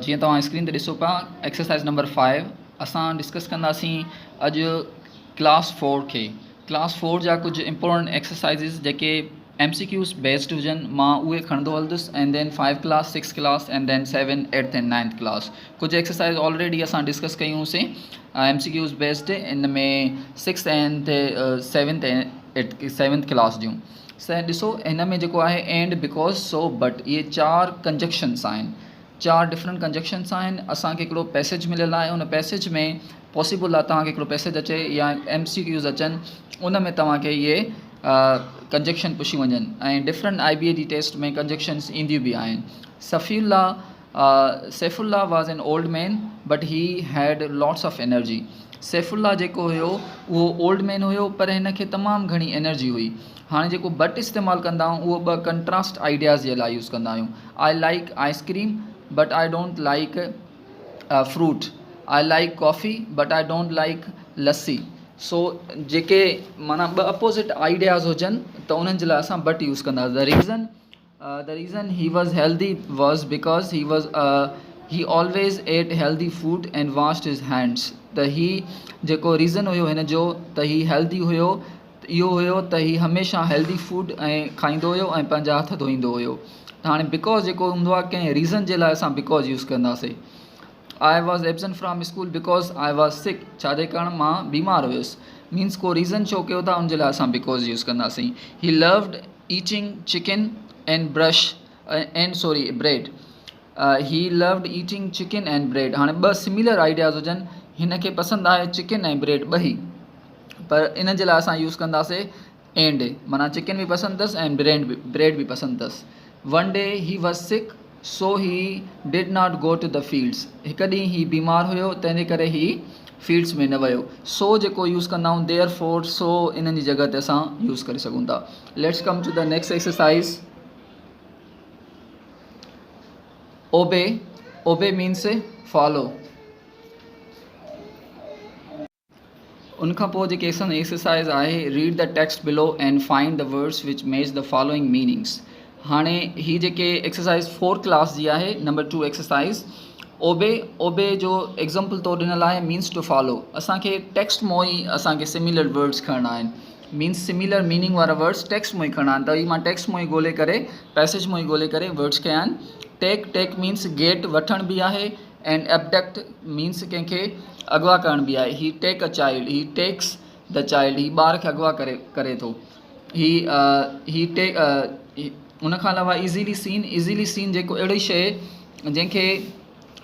जीअं तव्हां स्क्रीन ते ॾिसो पिया एक्सरसाइज़ नंबर 5 असां डिस्कस कंदासीं अॼु क्लास 4 खे। क्लास 4 जा कुझु इंपॉर्टेंट एक्सरसाइज़िस जेके MCQs बेस्ड हुजनि मां उहे खणंदो हलंदुसि and then 5 class 6 class and then 7 8th and 9th class. कुझु एक्सरसाइज़ ऑलरेडी असां डिस्कस कयूंसीं MCQs बेस्ड इन में 6th एंड 7th क्लास जूं। ॾिसो हिन में जेको आहे एंड बिकॉज सो बट इहे 4 कंजक्शन्स आहिनि, 4 डिफरेंट कंजक्शन्स आहिनि। असांखे हिकिड़ो पैसेज मिलियल आहे, उन पैसेज में पॉसिबल आहे तव्हांखे हिकिड़ो पैसेज अचे या MCQs अचनि, उन में तव्हांखे इहे कंजक्शन पुछी वञनि ऐं डिफरेंट IBAD टेस्ट में कंजक्शन्स ईंदियूं बि आहिनि। Saifullah was an old man but he had lots of energy. Saifullah जेको हुयो उहो ओल्ड मैन हुयो पर हिन खे तमामु घणी एनर्जी हुई। हाणे जेको बट इस्तेमालु कंदा आहियूं उहो 2 कंट्रास्ट आइडियाज़ जे लाइ यूज़ कंदा आहियूं। I like ice-cream but I don't like fruit. I like coffee but I don't like lassi. सो जेके माना 2 अपोज़िट आइडियाज़ हुजनि त उन्हनि जे लाइ असां बट यूज़ कंदासीं। The reason he was healthy was because he always ate healthy food and washed his hands. त ही जेको रीज़न हुयो हिन जो त ही हेल्दी हुयो, इहो हुयो त ही हमेशह हेल्दी फूड ऐं खाईंदो हुयो ऐं पंहिंजा हथ धोईंदो हुयो। त हाणे बिकॉज जेको हूंदो आहे कंहिं रीज़न जे लाइ असां बिकॉज यूज़ कंदासीं। I was absent from school because I was sick. छाजे कारण मां बीमार हुयुसि, मीन्स को रीज़न छो कयो था उन जे लाइ असां बिकॉज यूज़ कंदासीं। He loved eating chicken and bread. He loved eating chicken and bread. हाणे 2 सिमिलर आइडियाज़ हुजनि, हिन खे पसंदि आहे चिकन ऐं ब्रेड ॿई, पर इन जे लाइ असां यूज़ कंदासीं एंड, माना चिकन बि पसंदि अथसि ऐं ब्रेड बि पसंदि अथसि। One day he was sick so he did not go to the fields. हिकु ॾींहुं ही बीमार हुयो तंहिंजे करे ही फील्ड्स में न वियो। सो जेको यूज़ कंदा आहियूं देयर फोर, सो इन्हनि जी जॻह ते असां यूज़ करे सघूं था। Let's come to the next exercise. ओबे। ओबे मीन्स फॉलो। उनखां पोइ जेके एक्सरसाइज़ आहे रीड द टेक्स्ट बिलो and find the words which match the following meanings. हाणे ही जेके एक्सरसाइज़ 4 क्लास जी आहे नंबर 2 एक्सरसाइज़ ओबे जो एग्ज़ाम्पल तौरु ॾिनल आहे मीन्स टू फॉलो। असांखे टेक्स्ट मों ई असांखे सिमिलर वर्ड्स खणणा आहिनि, मीन्स सिमिलर मीनिंग वारा वर्ड्स टेक्स्ट मों ई खणणा आहिनि। त ही मां टेक्स्ट मों ई ॻोल्हे करे पैसेज मों ई ॻोल्हे करे वर्ड्स कया आहिनि। टेक मीन्स गेट वठण बि आहे एंड एबडक्ट मीन्स कंहिंखे अगवा करण बि आहे। ही टेक अ चाइल्ड, ही टेक्स द चाइल्ड, ही ॿार खे अगवा करे थो। ही टेक उनखां अलावा इज़ीली सीन जेको अहिड़ी शइ जंहिंखे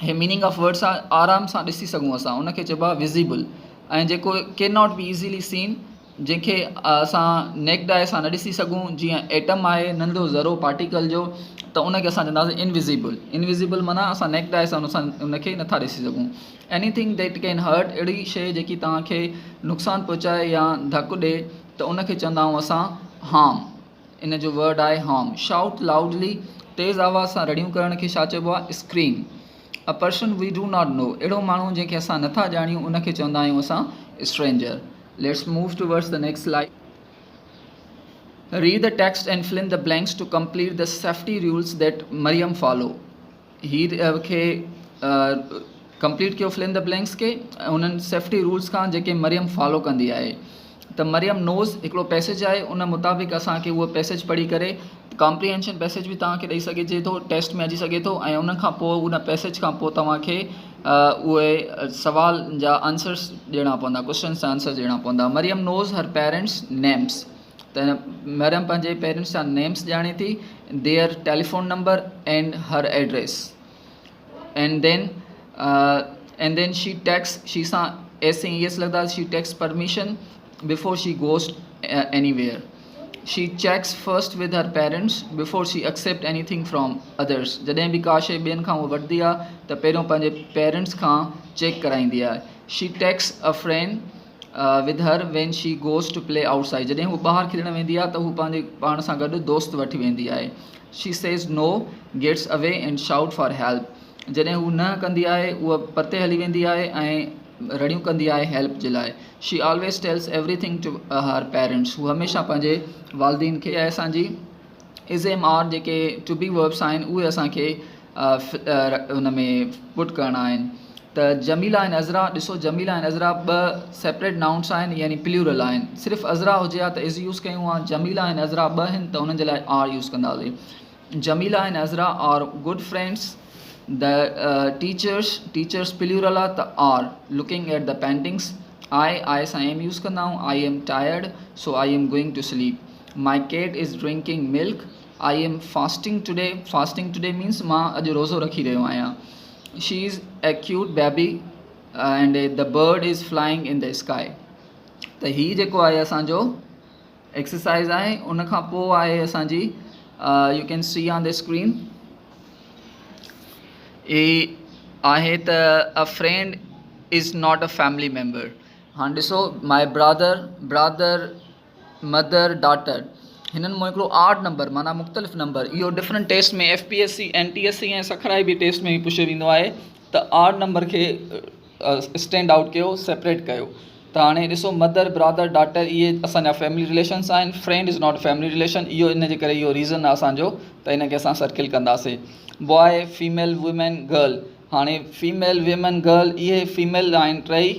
हे मीनिंग ऑफ वर्ड्स आहे आराम सां ॾिसी सघूं असां, उनखे चइबो आहे विज़िबल। ऐं जेको can not be easily seen, जंहिंखे असां नेक्ड आई सां न ॾिसी सघूं, जीअं एटम आहे नंढो ज़रो पार्टिकल जो, त उनखे असां चवंदासीं इनविज़िबल माना असां नेक्ड आई सां उनखे नथा ॾिसी सघूं। एनीथिंग दैट कैन हर्ट, अहिड़ी शइ जेकी तव्हांखे नुक़सानु पहुचाए या धकु ॾिए त उनखे चवंदा आहियूं असां हार्म। इन जो वर्ड आहे हार्म। शाउट लाउडली, तेज़ आवाज़ सां रड़ियूं करण खे छा चइबो आहे scream. A person we do not know, अहिड़ो माण्हू जंहिंखे असां नथा ॼाणियूं उनखे चवंदा आहियूं असां stranger. Let's move towards the next slide. Read the text and fill in the blanks to complete the safety rules that Mariam follow. ही खे कंप्लीट कयो फिल इन द ब्लैंक्स खे उन्हनि सेफ्टी रूल्स खां जेके मरियम फॉलो कंदी आहे। त मरियम नोज़ हिकिड़ो पैसेज आहे, उन मुताबिक़ असांखे उहो पैसेज पढ़ी करे कॉम्प्रीहेंशन पैसेज बि तव्हांखे ॾेई सघिजे थो, टेस्ट में अची सघे थो। ऐं उन खां पोइ उन पैसेज खां पोइ तव्हांखे उहे सवाल जा आंसर्स ॾियणा पवंदा, क्वेश्चन्स जा आंसर ॾियणा पवंदा। Mariam knows her parents names. त मरियम पंहिंजे पेरेंट्स जा नेम्स ॼाणे थी, their telephone number and her address. And then she takes, she सां एस ऐं एस लॻंदा, she takes permission before she goes anywhere. She checks first with her parents before she accept anything from others. जॾहिं बि का शइ ॿियनि खां उहा वठंदी आहे त पहिरियों पंहिंजे पेरेंट्स खां चेक कराईंदी आहे। She takes a friend with her when she goes to play outside. जॾहिं हू ॿाहिरि खेॾणु वेंदी आहे त हू पंहिंजे पाण सां गॾु दोस्त वठी वेंदी आहे। She says no, gets away and shout for help. जॾहिं हू न कंदी आहे उहा परते हली वेंदी आहे ऐं रड़ियूं कंदी आहे हेल्प जे लाइ। She always tells everything to her parents. हू हमेशह पंहिंजे वालदीन खे ऐं असांजी इज़ एम आर जेके टू बी वर्ब्स आहिनि उहे असांखे हुन में पुट करणा आहिनि। त जमीला ऐं अज़रा ॾिसो, जमीला ऐं अज़रा ॿ सेपरेट नाउन्स आहिनि, यानी प्लूरल आहिनि। सिर्फ़ु अज़रा हुजे हा त इज़ यूज़ कयूं हा, जमीला ऐं अज़रा ॿ आहिनि त हुननि जे लाइ आर यूज़ कंदासीं। जमीला ऐं Azra are good friends. The teachers plural आहे त are looking at the paintings. I सां एम यूज़ कंदा आहियूं, I am tired so I am going to sleep. My cat is drinking milk. I am fasting today means मां अॼु रोज़ो रखी रहियो आहियां। She is a cute baby and the bird is flying in the sky. त हीअ जेको आहे असांजो एक्सरसाइज़ आहे। उन खां पोइ आहे असांजी U can see on the screen आहे त अ friend is not a family member. हाणे ॾिसो, माई ब्रदर मदर डॉटर, हिननि मां हिकिड़ो 8 नंबर माना मुख़्तलिफ़ नंबर, इहो डिफरेंट टेस्ट में FPSC NTSC ऐं सखराई बि टेस्ट में पुछे वेंदो आहे त 8 नंबर खे स्टैंड आउट कयो, सेपरेट कयो। त हाणे ॾिसो, मदर ब्रदर डॉटर इहे असांजा फैमिली रिलेशन्स आहिनि। Friend is not family relation, इहो इन जे करे इहो रीज़न आहे असांजो, त इनखे असां सर्किल कंदासीं। बॉय फीमेल वुमेन गर्ल, हाणे फीमेल विमेन गर्ल इहे फीमेल आहिनि टई,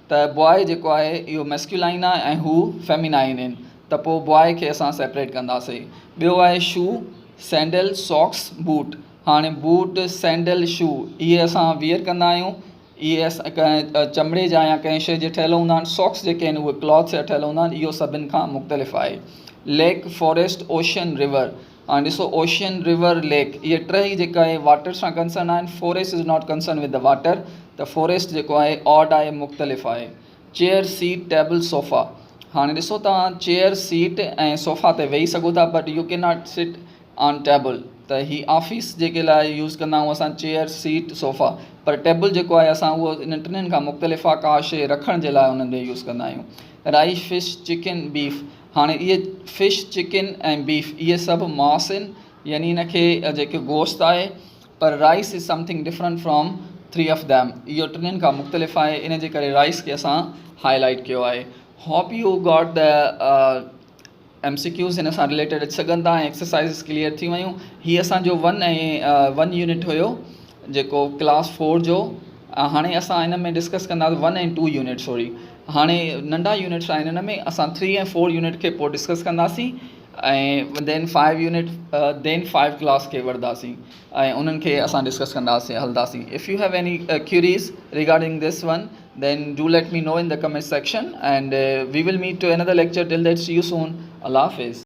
त बॉय जेको आहे इहो मैस्कुलाइन आहे ऐं हू फेमिनाइन आहिनि, त पोइ बॉय खे असां सेपरेट कंदासीं। ॿियो आहे शू, सैंडल, सॉक्स, बूट। हाणे बूट सैंडल शू इहे असां वियर कंदा आहियूं, इहे असां कंहिं चमड़े जा या कंहिं शइ जे ठहियल हूंदा आहिनि। सॉक्स जेके आहिनि उहे क्लॉथ जा ठहियल हूंदा आहिनि, इहो सभिनि खां मुख़्तलिफ़ आहे। Lake, forest, ocean, river. हाणे ॾिसो, ओशन, रिवर, लेक इहे टई जेका आहे वाटर सां कंसर्न आहिनि। Forest is not concern with the water, त फॉरेस्ट जेको आहे ऑड आहे, मुख़्तलिफ़ आहे। Chair, seat, table, sofa. हाणे ॾिसो, तव्हां चेयर सीट ऐं सोफ़ा ते वेही सघो था, but U can not sit on table. त ही ऑफिस जेके लाइ यूज़ कंदा आहियूं असां चेयर सीट सोफ़ा, पर टेबल जेको आहे असां उहो इन टिनिनि खां मुख़्तलिफ़ आहे, का शइ रखण जे लाइ उन्हनि में यूज़ कंदा आहियूं। Rice, fish, chicken, beef. हाणे इहे फिश, चिकन ऐं बीफ इहे सभु मांस आहिनि, यानी इनखे जेके गोश्त आहे, पर rice is something different from 3 of them. इहो टिनिनि खां मुख़्तलिफ़ आहे, इन जे करे राइस खे असां हाईलाइट कयो आहे। Hope U got the MCQs हिन सां रिलेटेड अची सघनि था ऐं एक्सरसाइज़ क्लियर थी वियूं। हीअ असांजो 1 यूनिट हुयो जेको क्लास 4 जो। हाणे असां हिन में डिस्कस कंदासीं 1 ऐं 2 यूनिट, सॉरी हाणे नंढा यूनिट्स आहिनि हिन में, असां 3 ऐं 4 यूनिट खे पोइ डिस्कस कंदासीं ऐं देन 5 यूनिट देन 5 क्लास खे वठंदासीं ऐं उन्हनि खे असां डिस्कस कंदासीं, हलंदासीं। If U have any queries regarding this one, then do let me know in the comment section, and we will meet to another lecture. Till that, see you soon. Allah Hafiz.